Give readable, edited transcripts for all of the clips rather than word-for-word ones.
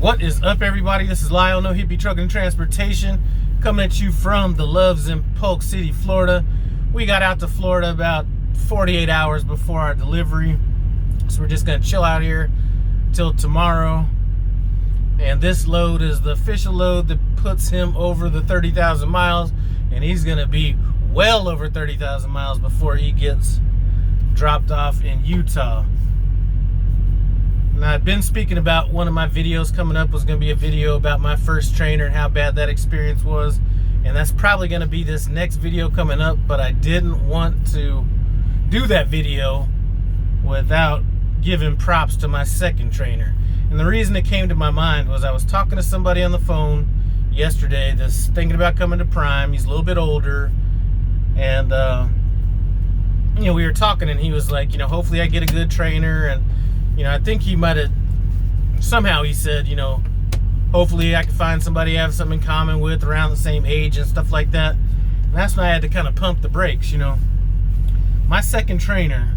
What is up, everybody? This is Lyle, No Hippie Trucking and Transportation, coming at you from the Loves in Polk City, Florida. We got out to Florida about 48 hours before our delivery, so we're just going to chill out here till tomorrow. And this load is the official load that puts him over the 30,000 miles, and he's going to be well over 30,000 miles before he gets dropped off in Utah. Now, I've been speaking about one of my videos coming up was going to be a video about my first trainer and how bad that experience was. And that's probably going to be this next video coming up, but I didn't want to do that video without giving props to my second trainer. And the reason it came to my mind was I was talking to somebody on the phone yesterday that's thinking about coming to Prime. He's a little bit older. And, we were talking and he was like, hopefully I get a good trainer. And, I think he might have, somehow he said, hopefully I can find somebody I have something in common with around the same age and stuff like that. And that's when I had to kind of pump the brakes, My second trainer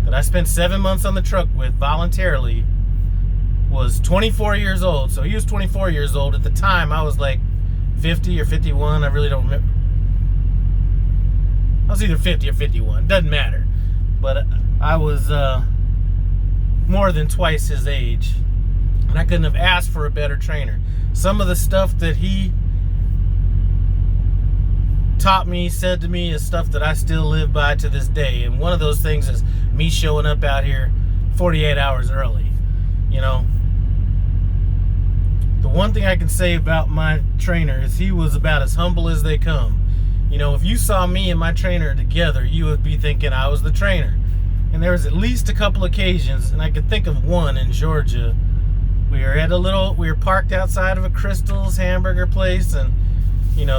that I spent 7 months on the truck with voluntarily was 24 years old. So he was 24 years old. At the time, I was like 50 or 51. I really don't remember. I was either 50 or 51. Doesn't matter. But I was more than twice his age, and I couldn't have asked for a better trainer. Some of the stuff that he taught me, said to me, is stuff that I still live by to this day. And one of those things is me showing up out here 48 hours early. The one thing I can say about my trainer is he was about as humble as they come. If you saw me and my trainer together, you would be thinking I was the trainer. And there was at least a couple occasions, and I could think of one in Georgia. We were parked outside of a Crystal's hamburger place, and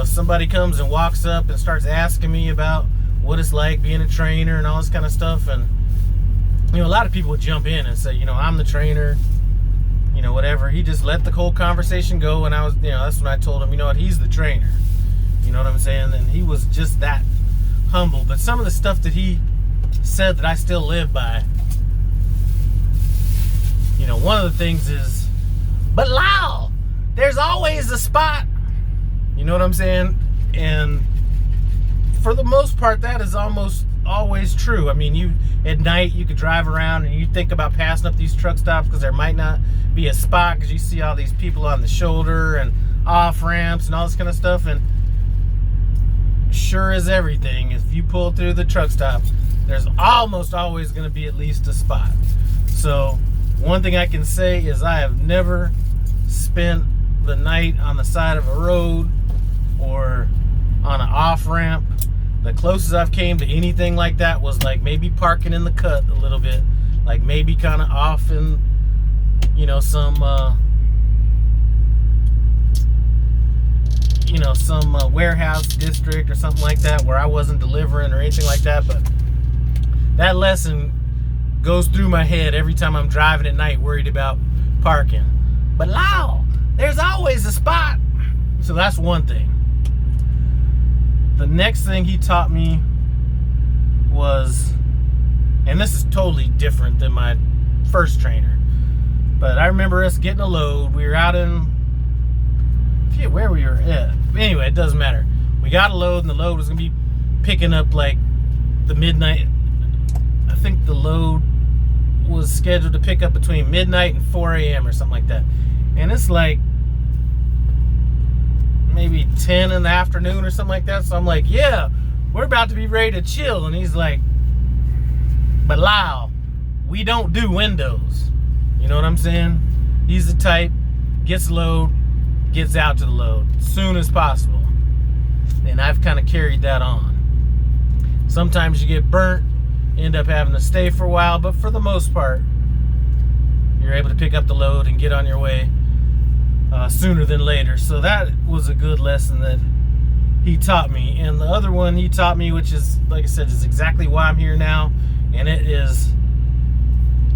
somebody comes and walks up and starts asking me about what it's like being a trainer and all this kind of stuff. And a lot of people would jump in and say, I'm the trainer, whatever. He just let the whole conversation go, and I was, that's when I told him, he's the trainer. You know what I'm saying? And he was just that humble. But some of the stuff that he said that I still live by, one of the things is, but Lyle, there's always a spot. You know what I'm saying? And for the most part, that is almost always true. I mean, at night you could drive around and you think about passing up these truck stops because there might not be a spot because you see all these people on the shoulder and off ramps and all this kind of stuff. And sure as everything, if you pull through the truck stop, there's almost always going to be at least a spot. So one thing I can say is I have never spent the night on the side of a road or on an off ramp. The closest I've came to anything like that was like maybe parking in the cut a little bit, like maybe kind of off in some warehouse district or something like that where I wasn't delivering or anything like that. But that lesson goes through my head every time I'm driving at night worried about parking. But Lyle, there's always a spot. So that's one thing. The next thing he taught me was, and this is totally different than my first trainer, but I remember us getting a load. We were out in, I forget where we were at. Anyway, it doesn't matter. We got a load, and the load was going to be picking up like the midnight. I think the load was scheduled to pick up between midnight and 4 a.m. or something like that. And it's like maybe 10 in the afternoon or something like that. So I'm like, yeah, we're about to be ready to chill. And he's like, but Lyle, we don't do windows. You know what I'm saying? He's the type, gets the load, gets out to the load as soon as possible. And I've kind of carried that on. Sometimes you get burnt, end up having to stay for a while, but for the most part, you're able to pick up the load and get on your way sooner than later. So that was a good lesson that he taught me. And the other one he taught me, which is, like I said, is exactly why I'm here now, and it is,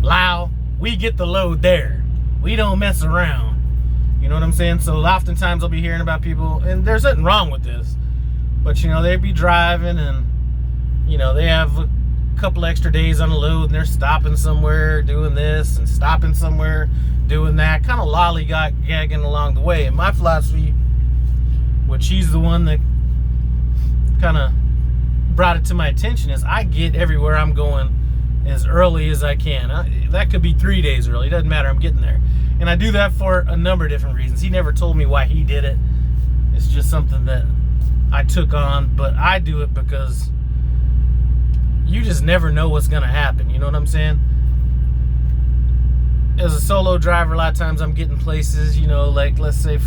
Lyle, we get the load there. We don't mess around. You know what I'm saying? So oftentimes I'll be hearing about people, and there's nothing wrong with this, but they'd be driving and they have couple extra days on the load, and they're stopping somewhere doing this and stopping somewhere doing that, kind of lollygagging along the way. And my philosophy, which he's the one that kind of brought it to my attention, is I get everywhere I'm going as early as I can. That could be 3 days early, it doesn't matter, I'm getting there. And I do that for a number of different reasons. He never told me why he did it. It's just something that I took on, but I do it because you just never know what's gonna happen, you know what I'm saying? As a solo driver, a lot of times I'm getting places, you know, like let's say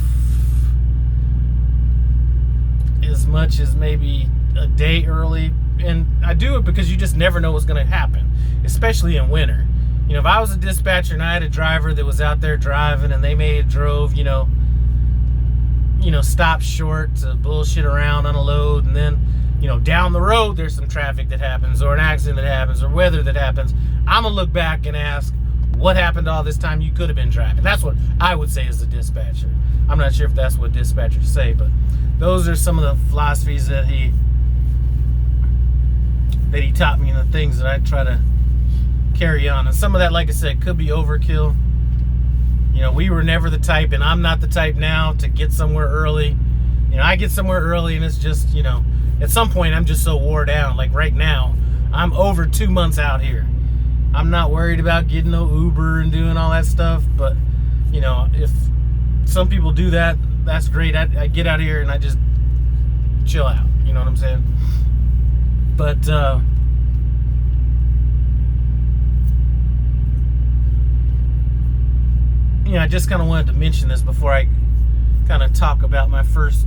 as much as maybe a day early, and I do it because you just never know what's gonna happen, especially in winter. You know, if I was a dispatcher and I had a driver that was out there driving and they may have drove, you know, stop short to bullshit around on a load, and then, you know, down the road there's some traffic that happens or an accident that happens or weather that happens, I'm gonna look back and ask, what happened all this time you could have been driving? That's what I would say as a dispatcher. I'm not sure if that's what dispatchers say, but those are some of the philosophies that he taught me, and the things that I try to carry on. And some of that, like I said, could be overkill. You know, we were never the type, and I'm not the type now, to get somewhere early. You know, I get somewhere early and it's just, you know, at some point I'm just so wore down. Like right now, I'm over 2 months out here. I'm not worried about getting no Uber and doing all that stuff, but, you know, if some people do that, that's great. I get out here and I just chill out, you know what I'm saying? But, you know, I just kind of wanted to mention this before I kind of talk about my first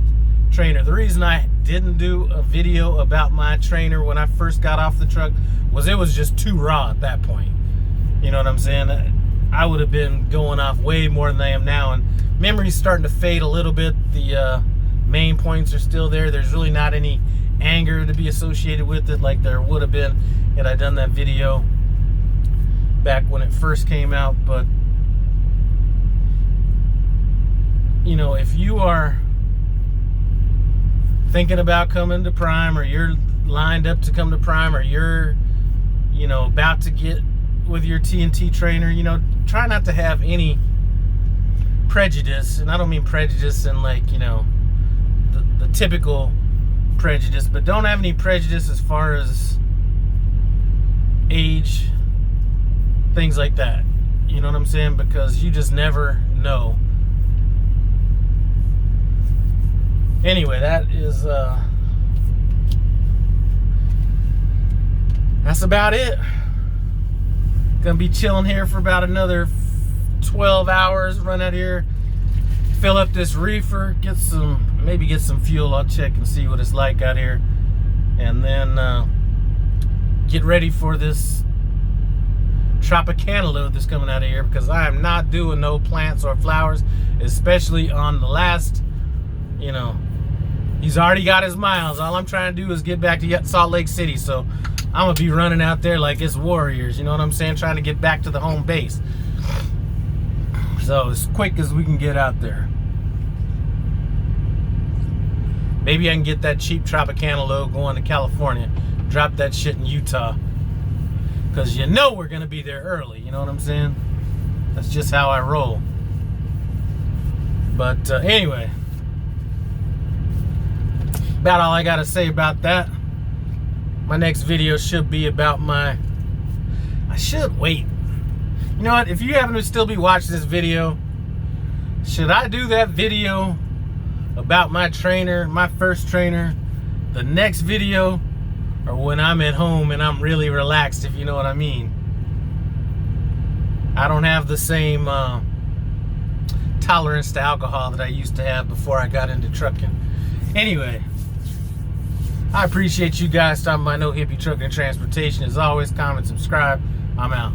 trainer. The reason I didn't do a video about my trainer when I first got off the truck was it was just too raw at that point. You know what I'm saying? I would have been going off way more than I am now, and memory's starting to fade a little bit. The main points are still there. There's really not any anger to be associated with it like there would have been had I done that video back when it first came out. But, you know, if you are thinking about coming to Prime, or you're lined up to come to Prime, or you're, you know, about to get with your TNT trainer, you know, try not to have any prejudice. And I don't mean prejudice in, like, you know, the typical prejudice, but don't have any prejudice as far as age, things like that. You know what I'm saying? Because you just never know. Anyway, that is that's about it. Gonna be chilling here for about another 12 hours. Run out here, fill up this reefer, maybe get some fuel. I'll check and see what it's like out here, and then get ready for this Tropicana load that's coming out of here, because I am not doing no plants or flowers, especially on the last, you know, he's already got his miles. All I'm trying to do is get back to Salt Lake City, so I'm gonna be running out there like it's Warriors, you know what I'm saying? Trying to get back to the home base. So as quick as we can get out there. Maybe I can get that cheap Tropicana load going to California. Drop that shit in Utah. Because you know we're gonna be there early, you know what I'm saying? That's just how I roll. But anyway, about all I gotta say about that. My next video should be about I should wait. You know what? If you happen to still be watching this video, should I do that video about my trainer, my first trainer, the next video, or when I'm at home and I'm really relaxed, if you know what I mean? I don't have the same tolerance to alcohol that I used to have before I got into trucking. Anyway, I appreciate you guys stopping by No Hippie Trucking and Transportation. As always, comment, subscribe. I'm out.